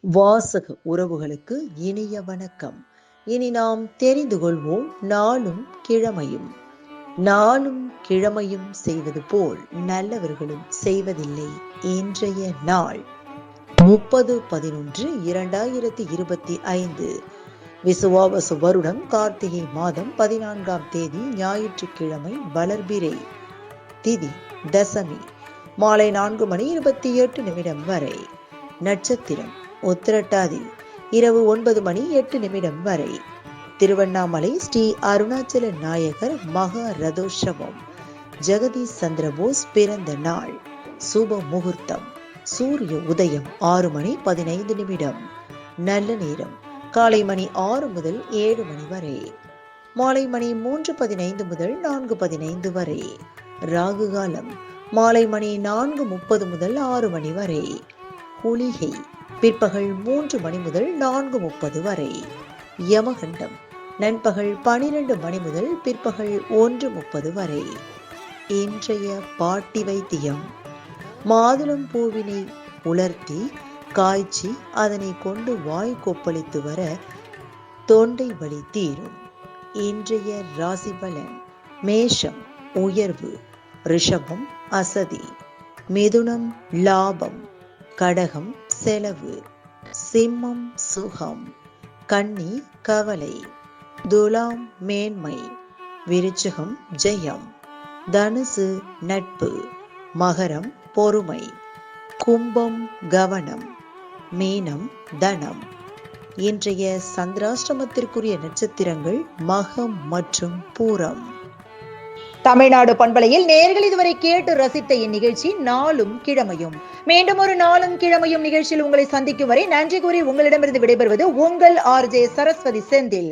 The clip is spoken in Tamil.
வாசக உறவுகளுக்கு இனிய வணக்கம். இனி நாம் தெரிந்து கொள்வோம் நாளும் கிழமையும். நாளும் கிழமையும் செய்வது போல் நல்லவர்களும் செய்வதில்லை. இன்றைய நாள் 30/11/2025 விசுவாவசு வருடம் கார்த்திகை மாதம் 14ஆம் தேதி ஞாயிற்றுக்கிழமை. வளர்பிறை திதி தசமி. மாலை 4:28 வரை. நட்சத்திரம் உத்திரட்டாதி. இரவு 9:08 வரை. திருவண்ணாமலை ஸ்ரீ அருணாச்சல நாயகர் மகா ரதோற்சவம். ஜெகதீஷ் சந்திரபோஸ் பிறந்த நாள். சுப முகூர்த்தம் சூரிய உதயம் 6:15. நல்ல நேரம் காலை மணி 6 முதல் 7 மணி வரை. மாலை மணி 3:15 முதல் 4:15 வரை. ராகு காலம் மாலை மணி 4:30 முதல் 6 மணி வரை. குளிகை பிற்பகல் 3 மணி முதல் 4:30 வரை. யமகண்டம் நண்பகல் 12 மணி முதல் பிற்பகல் 1:30 வரை. இன்றைய பாட்டி வைத்தியம். மாதுளம் பூவினை உலர்த்தி காய்ச்சி அதனை கொண்டு வாய் கொப்பளித்து வர தொண்டை வலி தீரும். இன்றைய ராசி பலன். மேஷம் உயர்வு, ரிஷபம் அசதி, மிதுனம் லாபம், கடகம் செலவு, சிம்மம் சுகம், கன்னி கவலை, துலாம் மேன்மை, விருச்சிகம் ஜெயம், தனுசு நட்பு, மகரம் பொறுமை, கும்பம் கவனம், மீனம் தனம். இன்றைய சந்திராஷ்டமத்திற்குரிய நட்சத்திரங்கள் மகம் மற்றும் பூரம். தமிழ்நாடு பண்பலையில் நேயர்கள் இதுவரை கேட்டு ரசித்த இந்நிகழ்ச்சி நாளும் கிழமையும். மீண்டும் ஒரு நாளும் கிழமையும் நிகழ்ச்சியில் உங்களை சந்திக்கும் வரை நன்றி கூறி உங்களிடமிருந்து விடைபெறுவது உங்கள் RJ சரஸ்வதி செந்தில்.